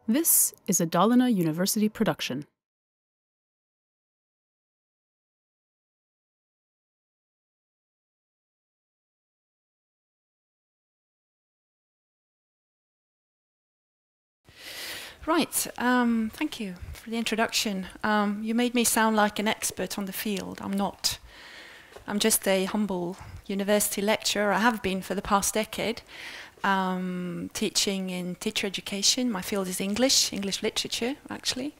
This is a Dalarna University production. Right, thank you for the introduction. You made me sound like an expert on the field. I'm not. I'm just a humble university lecturer. I have been for the past decade, teaching in teacher education. My field is English literature, actually.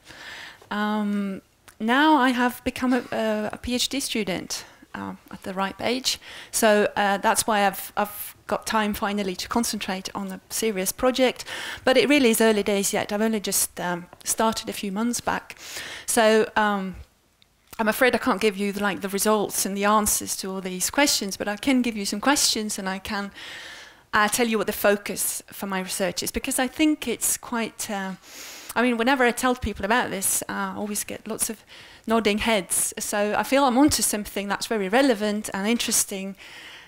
Now I have become a PhD student at the ripe age. So that's why I've got time finally to concentrate on a serious project. But it really is early days yet. I've only just started a few months back. So I'm afraid I can't give you the results and the answers to all these questions, but I can give you some questions and I can tell you what the focus for my research is, because I think it's quite, I mean, whenever I tell people about this, I always get lots of nodding heads. So I feel I'm onto something that's very relevant and interesting,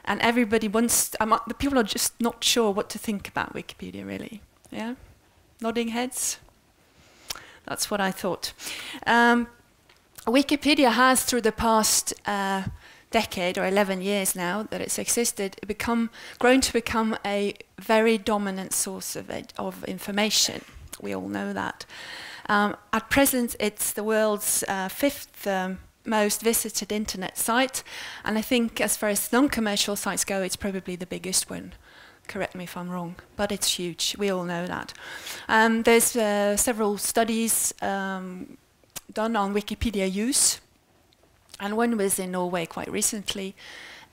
and everybody wants, the people are just not sure what to think about Wikipedia, really. Yeah? Nodding heads? That's what I thought. Wikipedia has, through the past decade, or 11 years now that it's existed, grown to become a very dominant source of information. We all know that. At present, it's the world's fifth most visited internet site, and I think as far as non-commercial sites go, it's probably the biggest one. Correct me if I'm wrong, but it's huge. We all know that. There's several studies done on Wikipedia use, and one was in Norway quite recently,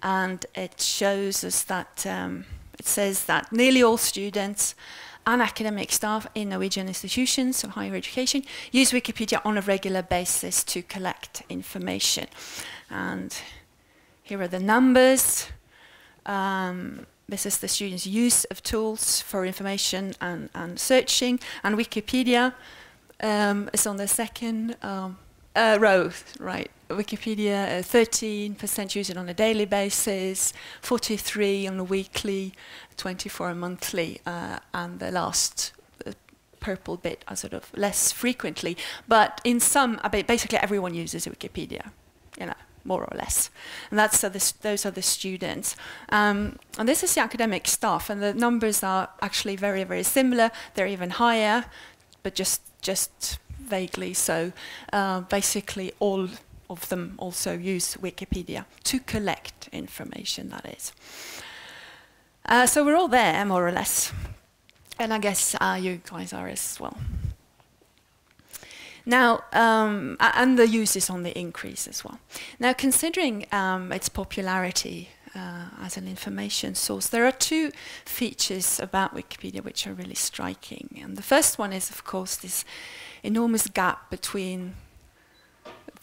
and it shows us that it says that nearly all students and academic staff in Norwegian institutions of higher education use Wikipedia on a regular basis to collect information. And here are the numbers. This is the students' use of tools for information and searching. And Wikipedia is on the second row, right? Wikipedia, 13% use it on a daily basis, 43% on a weekly, 24% monthly, and the last purple bit are sort of less frequently. But in some, basically everyone uses Wikipedia, you know, more or less. And that's those are the students. And this is the academic staff, and the numbers are actually very, very similar. They're even higher, but just vaguely so. Basically all of them also use Wikipedia to collect information, that is. So we're all there, more or less. And I guess you guys are as well. Now, and the use is on the increase as well. Now, considering its popularity as an information source, there are two features about Wikipedia which are really striking. And the first one is, of course, this enormous gap between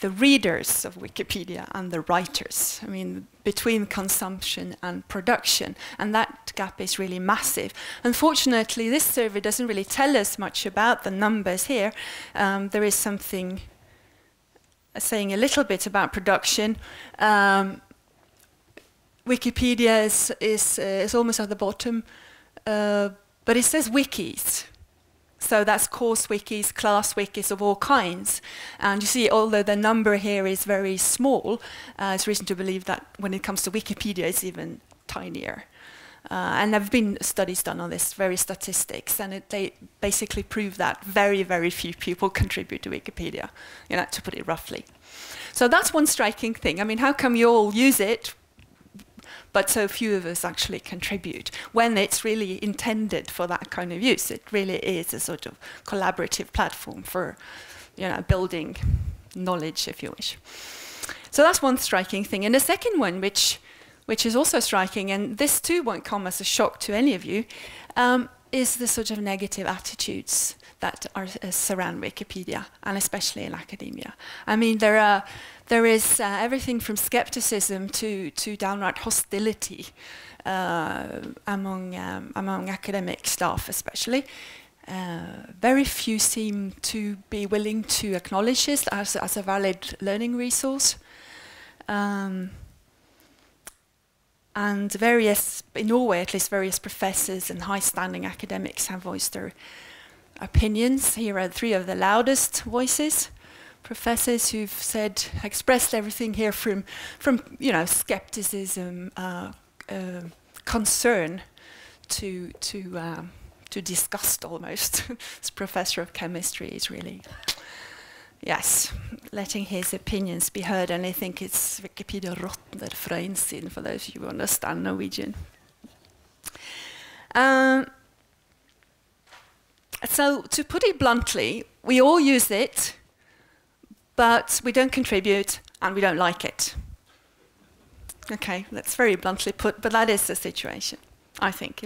the readers of Wikipedia and the writers. I mean, between consumption and production, and that gap is really massive. Unfortunately, this survey doesn't really tell us much about the numbers here. There is something saying a little bit about production. Wikipedia is almost at the bottom, but it says wikis. So that's course wikis, class wikis of all kinds. And you see, although the number here is very small, there's reason to believe that when it comes to Wikipedia, it's even tinier. And there have been studies done on this, various statistics, and they basically prove that very, very few people contribute to Wikipedia, you know, to put it roughly. So that's one striking thing. I mean, how come you all use it, but so few of us actually contribute, when it's really intended for that kind of use? It really is a sort of collaborative platform for, you know, building knowledge, if you wish. So that's one striking thing. And the second one, which is also striking, and this too won't come as a shock to any of you, is the sort of negative attitudes that surround Wikipedia, and especially in academia. I mean, there is everything from skepticism to downright hostility among academic staff, especially. Very few seem to be willing to acknowledge this as a valid learning resource. And various, in Norway at least, various professors and high-standing academics have voiced their opinions. Here are three of the loudest voices. Professors who've expressed everything here from skepticism, concern, to disgust almost. This professor of chemistry is really, yes, letting his opinions be heard, and I think it's Wikipedia råtner fra innsiden for those of you who understand Norwegian. So to put it bluntly, we all use it, but we don't contribute and we don't like it. Okay, that's very bluntly put, but that is the situation, I think,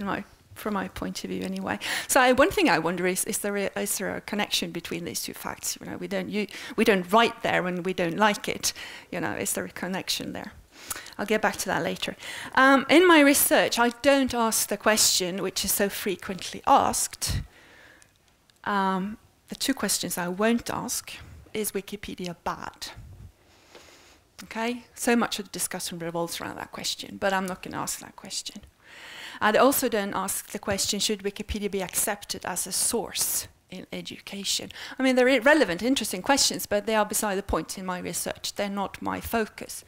from my point of view anyway. So one thing I wonder is there a connection between these two facts? We don't write there when we don't like it. Is there a connection there? I'll get back to that later. In my research, I don't ask the question which is so frequently asked. The two questions I won't ask: is Wikipedia bad? Okay, so much of the discussion revolves around that question, but I'm not going to ask that question. I also don't ask the question, should Wikipedia be accepted as a source in education? I mean, they're relevant, interesting questions, but they are beside the point in my research. They're not my focus.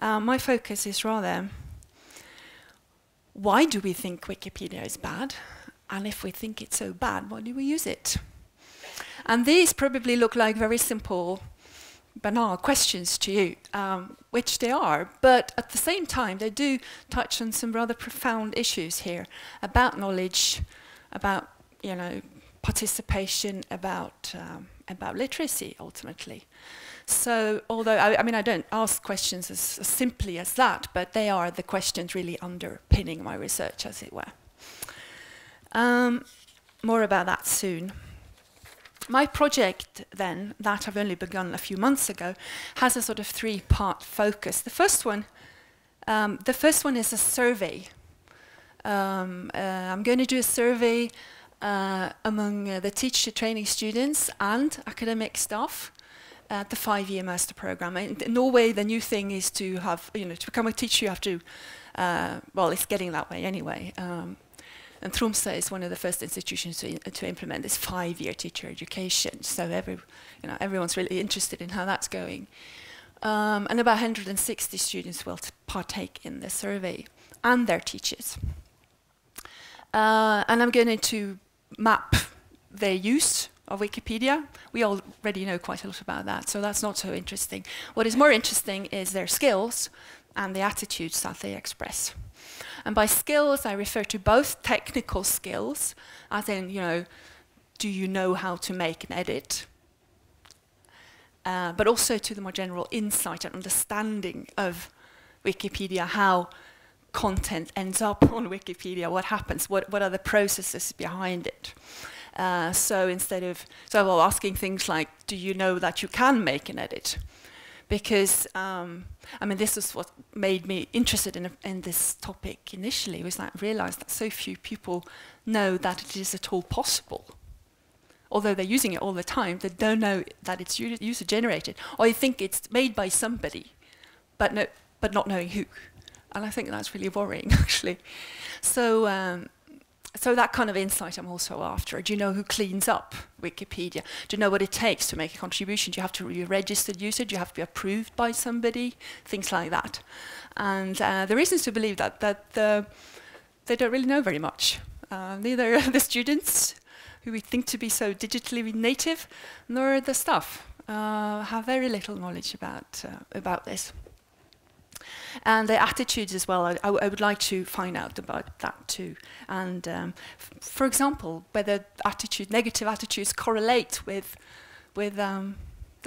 My focus is rather, why do we think Wikipedia is bad? And if we think it's so bad, why do we use it? And these probably look like very simple, banal questions to you, which they are, but at the same time they do touch on some rather profound issues here about knowledge, about participation, about literacy ultimately. So although I don't ask questions as simply as that, but they are the questions really underpinning my research, as it were. More about that soon. My project, then, that I've only begun a few months ago, has a sort of three-part focus. The first one is a survey. I'm going to do a survey among the teacher training students and academic staff at the 5-year master program. In Norway, the new thing is to have, to become a teacher, you have to, well, it's getting that way anyway. And Tromsø is one of the first institutions to implement this 5-year teacher education. So everyone's really interested in how that's going. And about 160 students will partake in the survey, and their teachers. And I'm going to map their use of Wikipedia. We already know quite a lot about that, so that's not so interesting. What is more interesting is their skills and the attitudes that they express. And by skills, I refer to both technical skills, as in, do you know how to make and edit? But also to the more general insight and understanding of Wikipedia, how content ends up on Wikipedia, what happens, what are the processes behind it. So instead of asking things like, do you know that you can make and edit? Because, this is what made me interested in this topic initially, was that I realized that so few people know that it is at all possible. Although they're using it all the time, they don't know that it's user-generated, or they think it's made by somebody, but not knowing who. And I think that's really worrying, actually. So that kind of insight I'm also after. Do you know who cleans up Wikipedia? Do you know what it takes to make a contribution? Do you have to be a registered user? Do you have to be approved by somebody? Things like that. And the reasons to believe that they don't really know very much. Neither the students, who we think to be so digitally native, nor the staff have very little knowledge about this. And the attitudes as well, I would like to find out about that too. And for example, whether negative attitudes correlate with the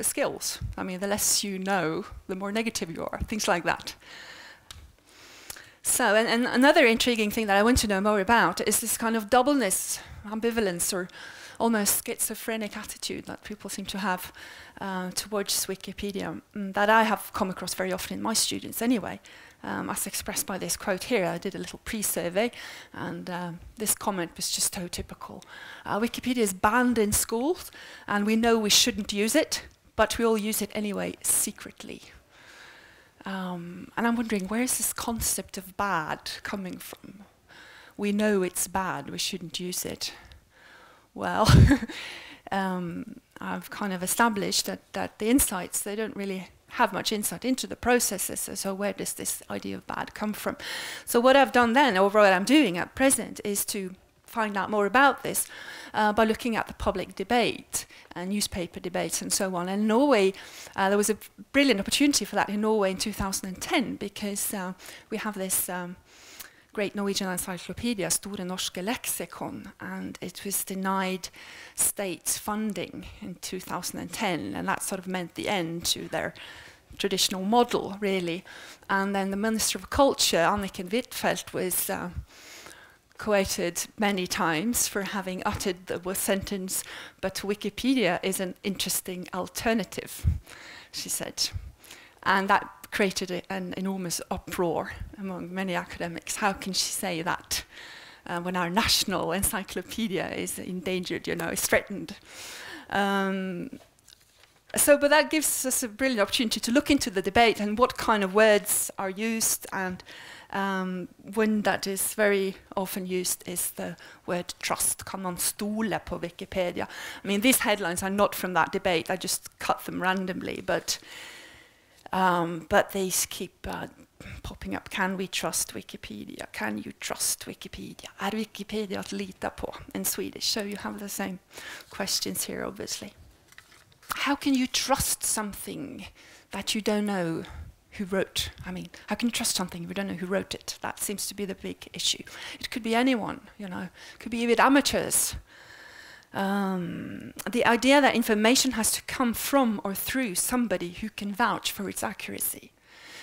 skills. I mean, the less you know, the more negative you are, things like that. So, and another intriguing thing that I want to know more about is this kind of doubleness, ambivalence, or almost schizophrenic attitude that people seem to have towards Wikipedia, that I have come across very often in my students anyway, as expressed by this quote here. I did a little pre-survey, and this comment was just so typical. Wikipedia is banned in schools, and we know we shouldn't use it, but we all use it anyway, secretly. And I'm wondering, where is this concept of bad coming from? We know it's bad, we shouldn't use it. well, I've kind of established that the insights, they don't really have much insight into the processes, so where does this idea of bad come from? So what I've done then, or what I'm doing at present, is to find out more about this by looking at the public debate and newspaper debates and so on. And in Norway, there was a brilliant opportunity for that in Norway in 2010, because we have this great Norwegian encyclopedia, Store Norske Leksikon, and it was denied state funding in 2010, and that sort of meant the end to their traditional model, really. And then the Minister of Culture, Anniken Huitfeldt, was quoted many times for having uttered the sentence, "But Wikipedia is an interesting alternative," she said. And that created an enormous uproar among many academics. How can she say that when our national encyclopedia is endangered, you know, is threatened? But that gives us a brilliant opportunity to look into the debate and what kind of words are used, and one that is very often used is the word trust. Kan man stole på Wikipedia? I mean, these headlines are not from that debate. I just cut them randomly, but these keep popping up. Can we trust Wikipedia? Can you trust Wikipedia? Är Wikipedia att lita på in Swedish? So you have the same questions here, obviously. How can you trust something that you don't know who wrote? I mean, how can you trust something if you don't know who wrote it? That seems to be the big issue. It could be anyone, you know. It could be even amateurs. The idea that information has to come from or through somebody who can vouch for its accuracy.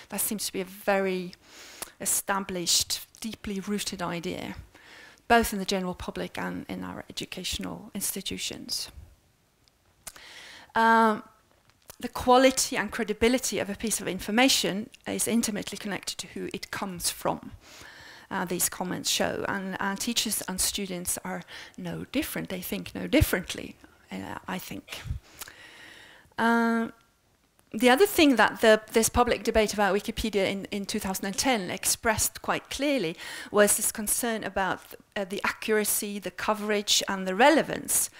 That seems to be a very established, deeply rooted idea, both in the general public and in our educational institutions. The quality and credibility of a piece of information is intimately connected to who it comes from. These comments show, and teachers and students are no different. They think no differently, I think. The other thing that this public debate about Wikipedia in 2010 expressed quite clearly was this concern about the accuracy, the coverage, and the relevance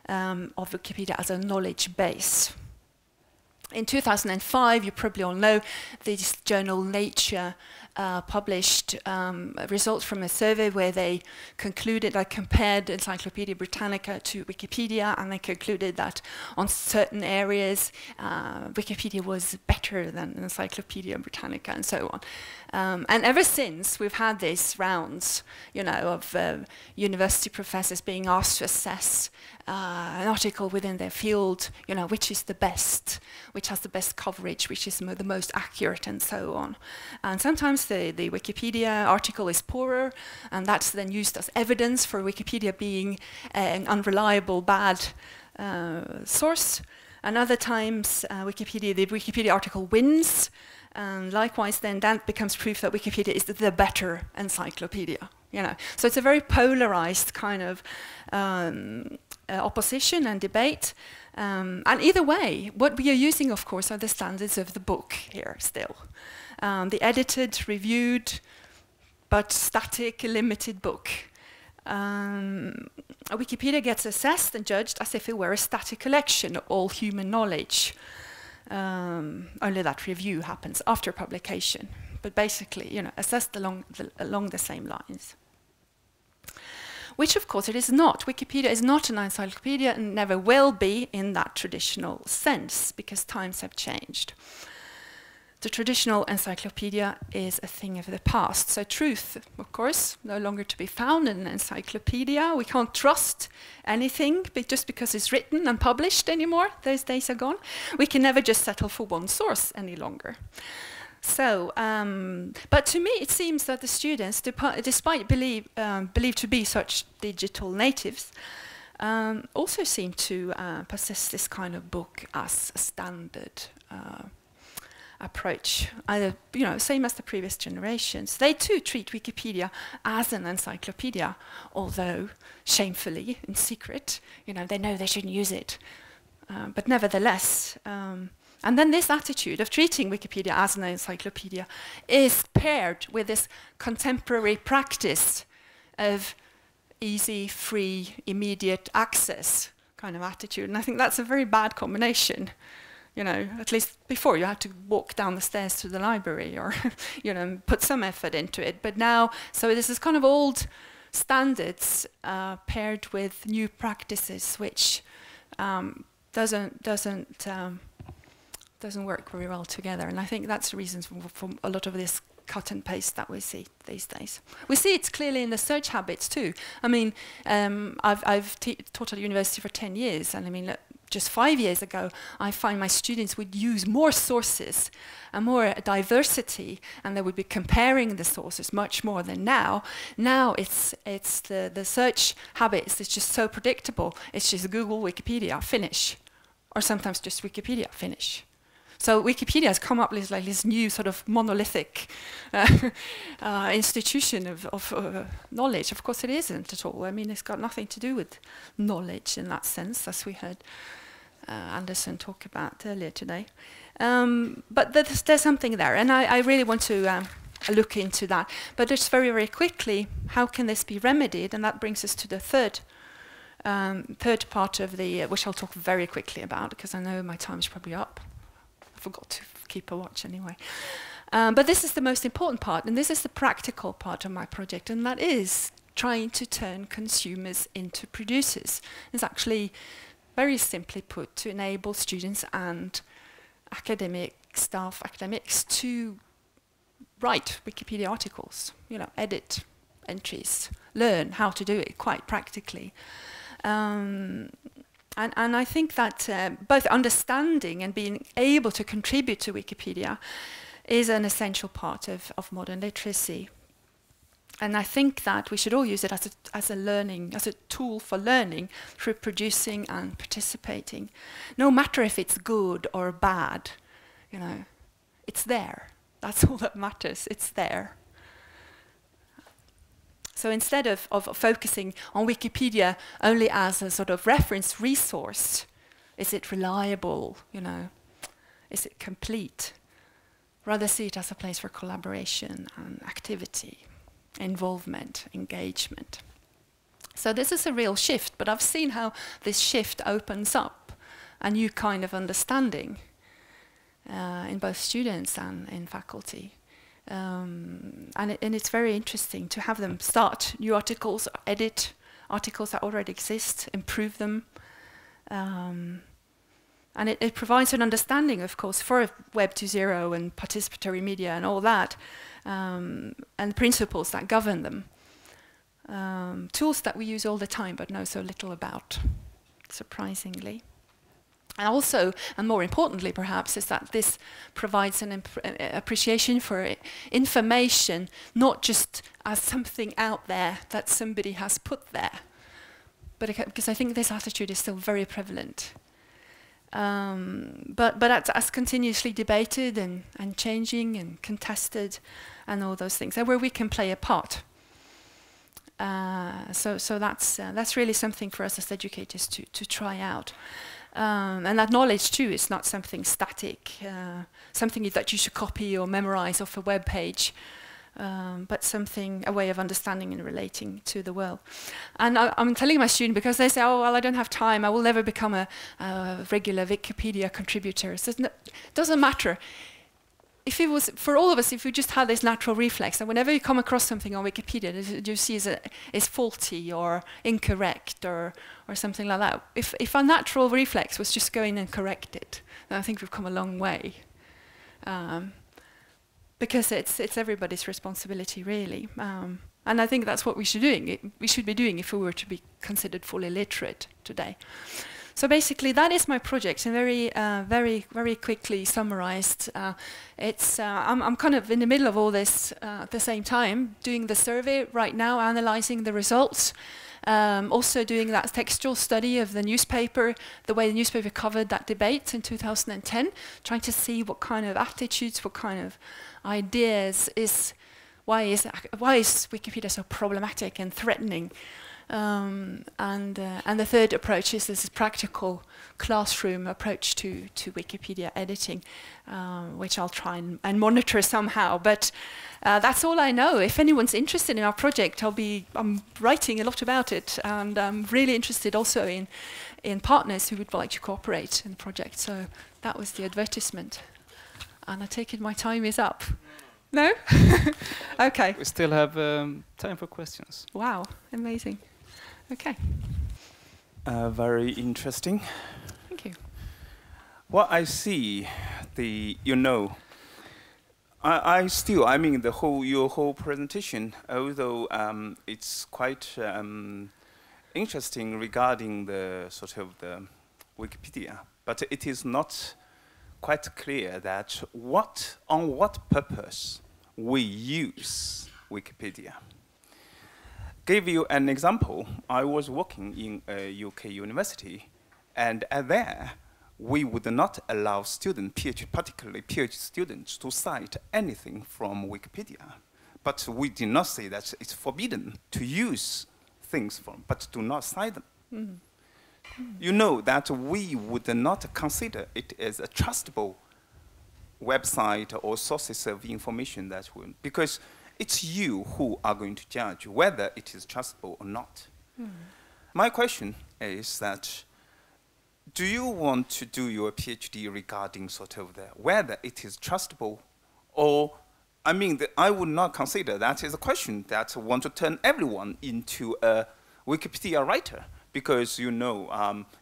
of Wikipedia as a knowledge base. In 2005, you probably all know, this journal Nature published results from a survey where they concluded, they compared Encyclopedia Britannica to Wikipedia, and they concluded that on certain areas Wikipedia was better than Encyclopedia Britannica, and so on. And ever since, we've had these rounds, you know, of university professors being asked to assess an article within their field, you know, which is the best, which has the best coverage, which is the most accurate, and so on. And sometimes the Wikipedia article is poorer, and that's then used as evidence for Wikipedia being an unreliable, bad source. And other times, the Wikipedia article wins, and likewise, then that becomes proof that Wikipedia is the better encyclopedia. You know, so it's a very polarized kind of opposition and debate. And either way, what we are using, of course, are the standards of the book here still. The edited, reviewed, but static, limited book. Wikipedia gets assessed and judged as if it were a static collection of all human knowledge. Only that review happens after publication, but basically, you know, assessed along the same lines. Which, of course, it is not. Wikipedia is not an encyclopedia and never will be in that traditional sense, because times have changed. The traditional encyclopedia is a thing of the past. So truth, of course, no longer to be found in an encyclopedia. We can't trust anything just because it's written and published anymore. Those days are gone. We can never just settle for one source any longer. So, but to me, it seems that the students, despite believed to be such digital natives, also seem to possess this kind of book as a standard approach, either, you know, same as the previous generations. They too treat Wikipedia as an encyclopedia, although shamefully in secret. You know, they know they shouldn't use it, but nevertheless. And then this attitude of treating Wikipedia as an encyclopedia is paired with this contemporary practice of easy, free, immediate access kind of attitude. And I think that's a very bad combination. You know, at least before you had to walk down the stairs to the library or, you know, put some effort into it. But now, so this is kind of old standards paired with new practices, which doesn't work very well together. And I think that's the reason for a lot of this cut and paste that we see these days. We see it clearly in the search habits too. I mean, I've taught at the university for 10 years, and I mean, just 5 years ago, I find my students would use more sources and more diversity, and they would be comparing the sources much more than now. Now it's the search habits is just so predictable. It's just Google, Wikipedia, finish, or sometimes just Wikipedia, finish. So Wikipedia has come up with like this new sort of monolithic institution of knowledge. Of course, it isn't at all. I mean, it's got nothing to do with knowledge in that sense, as we heard Anderson talk about earlier today. But there's something there, and I really want to look into that. But just very, very quickly, how can this be remedied? And that brings us to the third part of the, which I'll talk very quickly about, because I know my time is probably up. I forgot to keep a watch anyway. But this is the most important part, and this is the practical part of my project, and that is trying to turn consumers into producers. It's actually, very simply put, to enable students and academic staff, academics, to write Wikipedia articles, you know, edit entries, learn how to do it quite practically. And I think that both understanding and being able to contribute to Wikipedia is an essential part of modern literacy. And I think that we should all use it as a tool for learning through producing and participating. No matter if it's good or bad, you know, it's there. That's all that matters, it's there. So instead of focusing on Wikipedia only as a sort of reference resource, is it reliable, you know, is it complete? Rather see it as a place for collaboration and activity, involvement, engagement. So this is a real shift, but I've seen how this shift opens up a new kind of understanding in both students and in faculty. And it's very interesting to have them start new articles, edit articles that already exist, improve them. And it provides an understanding, of course, for Web 2.0 and participatory media and all that, and principles that govern them. Tools that we use all the time but know so little about, surprisingly. And also, and more importantly perhaps, is that this provides an appreciation for information, not just as something out there that somebody has put there, but because I think this attitude is still very prevalent. But as continuously debated and changing and contested and all those things, and where we can play a part. So that's really something for us as educators to try out. And that knowledge too is not something static, something that you should copy or memorize off a web page, but a way of understanding and relating to the world. And I'm telling my students, because they say, oh, well, I don't have time, I will never become a regular Wikipedia contributor. So it doesn't matter. If it was, for all of us, if we just had this natural reflex, and whenever you come across something on Wikipedia that you see is faulty or incorrect or something like that, if our natural reflex was just go in and correct it, then I think we've come a long way. Because it's everybody's responsibility, really. And I think that's what we should be doing if we were to be considered fully literate today. So basically, that is my project, and very quickly summarized. I'm kind of in the middle of all this at the same time, doing the survey right now, analyzing the results, also doing that textual study of the newspaper, the way the newspaper covered that debate in 2010, trying to see what kind of attitudes, what kind of ideas why is Wikipedia so problematic and threatening And the third approach is this practical classroom approach to Wikipedia editing, which I'll try and monitor somehow. But that's all I know. If anyone's interested in our project, I'm writing a lot about it, and I'm really interested also in partners who would like to cooperate in the project. So that was the advertisement. And I take it my time is up. No? Okay. We still have time for questions. Wow, amazing. Okay. Very interesting. Thank you. What I see, I mean, your whole presentation, although it's quite interesting regarding the sort of the Wikipedia, but it is not quite clear that on what purpose we use Wikipedia. Give you an example. I was working in a UK university, and there we would not allow students, particularly PhD students, to cite anything from Wikipedia. But we did not say that it's forbidden to use things from, but do not cite them. Mm. You know that we would not consider it as a trustable website or sources of information because it's you who are going to judge whether it is trustable or not. Mm. My question is that, do you want to do your PhD regarding sort of whether it is trustable, or, I mean, I would not consider that as a question that want to turn everyone into a Wikipedia writer, because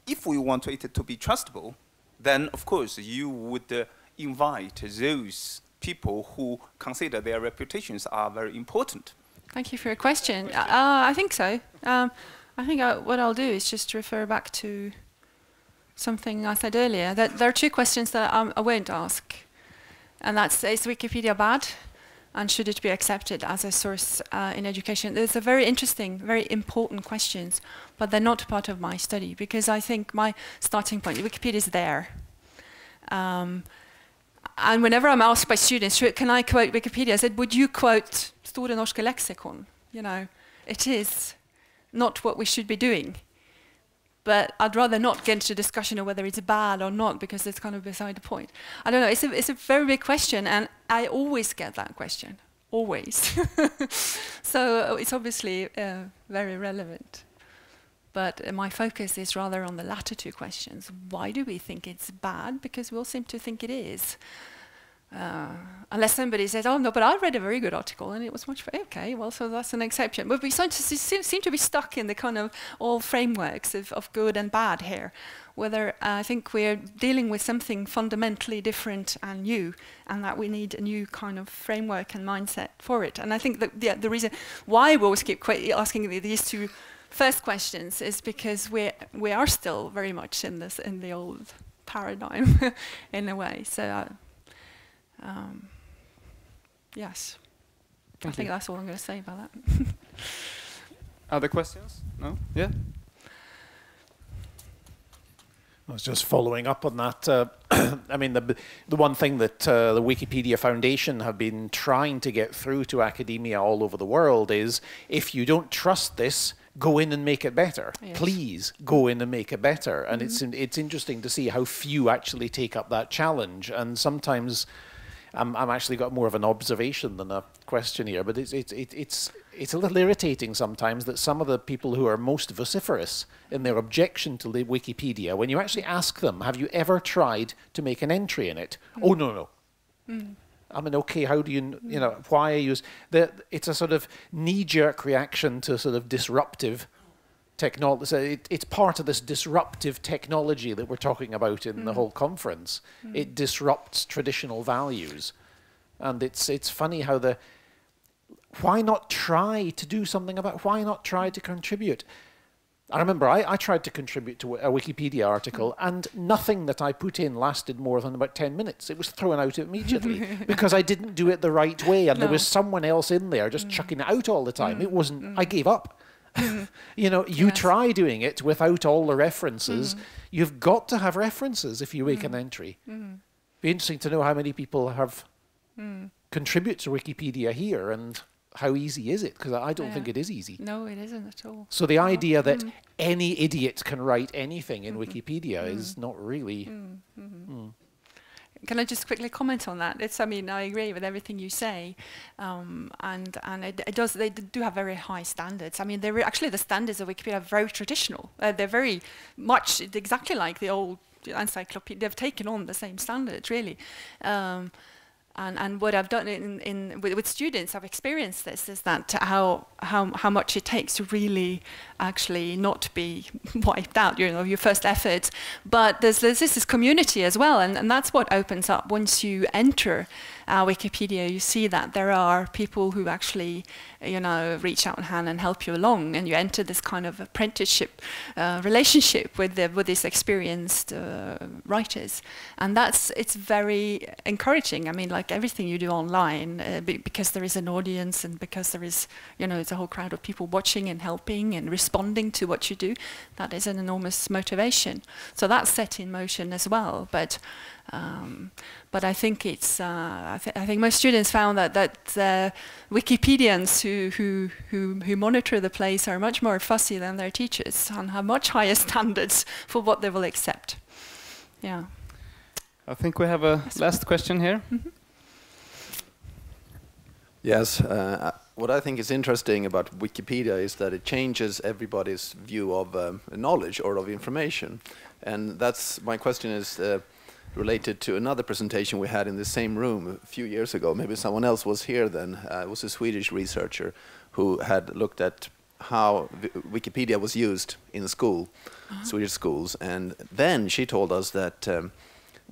if we want it to be trustable, then of course you would invite those people who consider their reputations are very important. Thank you for your question. I think so. I think what I'll do is just refer back to something I said earlier, that there are two questions that I won't ask. And that's, is Wikipedia bad? And should it be accepted as a source in education? Those are very interesting, very important questions, but they're not part of my study, because I think my starting point, Wikipedia is there. And whenever I'm asked by students, can I quote Wikipedia? I said, would you quote Store Norske Leksikon? It is not what we should be doing. But I'd rather not get into a discussion of whether it's bad or not, because it's kind of beside the point. I don't know, it's a very big question, and I always get that question, always. So it's obviously very relevant. But my focus is rather on the latter two questions. Why do we think it's bad? Because we all seem to think it is. Unless somebody says, oh no, but I read a very good article and it was much better. Okay, well, so that's an exception. But we seem to be stuck in the kind of all frameworks of good and bad here. Whether I think we're dealing with something fundamentally different and new, and that we need a new kind of framework and mindset for it. And I think that the reason why we always keep asking these two first questions is because we are still very much in the old paradigm in a way. So yes, I think that's all I'm going to say about that. Other questions? No? Yeah. I was just following up on that. I mean, the one thing that the Wikipedia Foundation have been trying to get through to academia all over the world is, if you don't trust this, go in and make it better. Yes. Please go in and make it better. And it's interesting to see how few actually take up that challenge. And sometimes I'm actually got more of an observation than a question here, but it's a little irritating sometimes that some of the people who are most vociferous in their objection to the Wikipedia, when you actually ask them, have you ever tried to make an entry in it? Oh, no. I mean, okay, how do you why are you... It's a sort of knee-jerk reaction to sort of disruptive technology. So it's part of this disruptive technology that we're talking about in the whole conference. It disrupts traditional values. And it's funny how why not try to do something about, why not try to contribute? I remember I tried to contribute to a Wikipedia article, and nothing that I put in lasted more than about 10 minutes. It was thrown out immediately because I didn't do it the right way, and there was someone else in there just chucking it out all the time. It wasn't, I gave up. You try doing it without all the references. You've got to have references if you make an entry. Be interesting to know how many people have contribute to Wikipedia here, and how easy is it? Because I don't think it is easy. No, it isn't at all. So the idea that any idiot can write anything in Wikipedia is not really... Can I just quickly comment on that? I mean, I agree with everything you say, and it does. They do have very high standards. I mean, actually the standards of Wikipedia are very traditional. They're very much exactly like the old encyclopedia. They've taken on the same standards, really. And what I've done with students, I've experienced this, is that how much it takes to really actually not be wiped out, your first effort. But there's this community as well, and that's what opens up once you enter Wikipedia. You see that there are people who actually, reach out hand and help you along, and you enter this kind of apprenticeship relationship with these experienced writers, and it's very encouraging. I mean, like everything you do online, because there is an audience and because there is, it's a whole crowd of people watching and helping and responding to what you do. That is an enormous motivation. So that's set in motion as well. But I think it's. I think most students found that Wikipedians who monitor the place are much more fussy than their teachers and have much higher standards for what they will accept. Yeah. I think we have a last question here. Yes. What I think is interesting about Wikipedia is that it changes everybody's view of knowledge or of information, and that's my question is. Related to another presentation we had in the same room a few years ago. Maybe someone else was here then. It was a Swedish researcher who had looked at how Wikipedia was used in school, Swedish schools. And then she told us that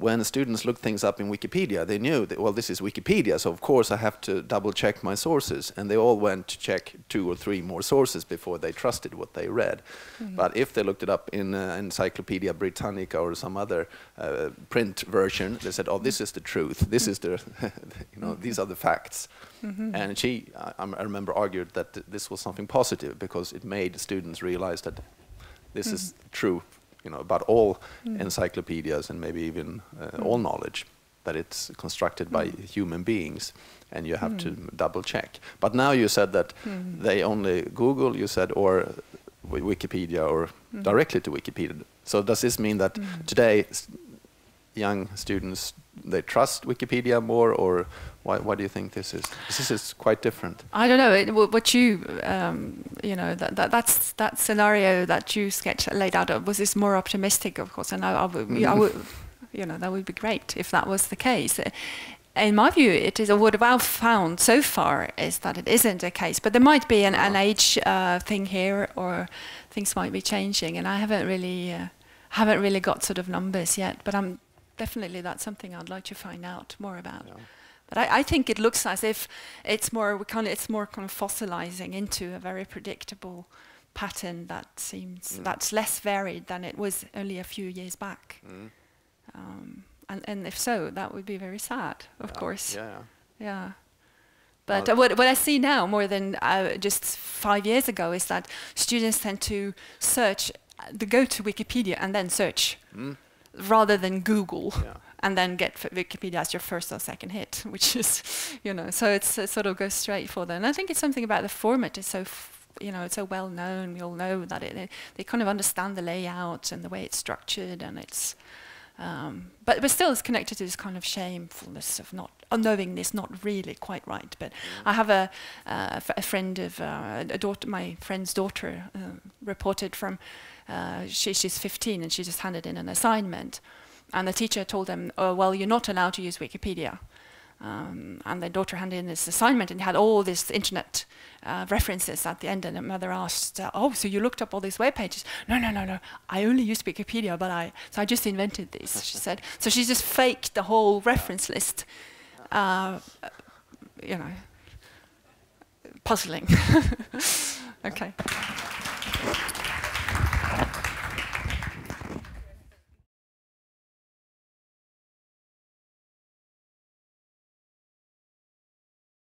when students looked things up in Wikipedia, they knew that, well, this is Wikipedia, so of course I have to double check my sources. And they all went to check 2 or 3 more sources before they trusted what they read. But if they looked it up in Encyclopedia Britannica or some other print version, they said, oh, this is the truth. This is the, these are the facts. And she, I remember, argued that this was something positive because it made students realize that this is true. About all encyclopedias and maybe even all knowledge, that it's constructed by human beings and you have to double check. But now you said that they only Google, you said, or Wikipedia or directly to Wikipedia. So does this mean that today young students, they trust Wikipedia more, or why do you think this is? This is quite different. I don't know. What you, that scenario that you laid out was this more optimistic, of course, and I would, that would be great if that was the case. In my view, it is. What I've found so far is that it isn't a case, but there might be an age thing here, or things might be changing, and I haven't really got sort of numbers yet, but definitely that's something I'd like to find out more about. Yeah. But I think it looks as if it's more kind of fossilizing into a very predictable pattern that seems that's less varied than it was only a few years back. And if so, that would be very sad, of course. Yeah. But what I see now more than just 5 years ago is that students tend to go to Wikipedia and then search. Rather than Google and then get Wikipedia as your first or second hit, which is, so it sort of goes straight for them. And I think it's something about the format. It's so, it's so well known. We all know that they kind of understand the layout and the way it's structured, and it's, but still it's connected to this kind of shamefulness of not knowing this not really quite right. But I have a friend of my friend's daughter reported from. She's 15 and she just handed in an assignment, and the teacher told them, oh, well, you're not allowed to use Wikipedia. And the daughter handed in this assignment and had all these internet references at the end, and the mother asked, oh, so you looked up all these web pages? No, I only used Wikipedia, so I just invented these, she said. So she just faked the whole reference list, puzzling. Okay.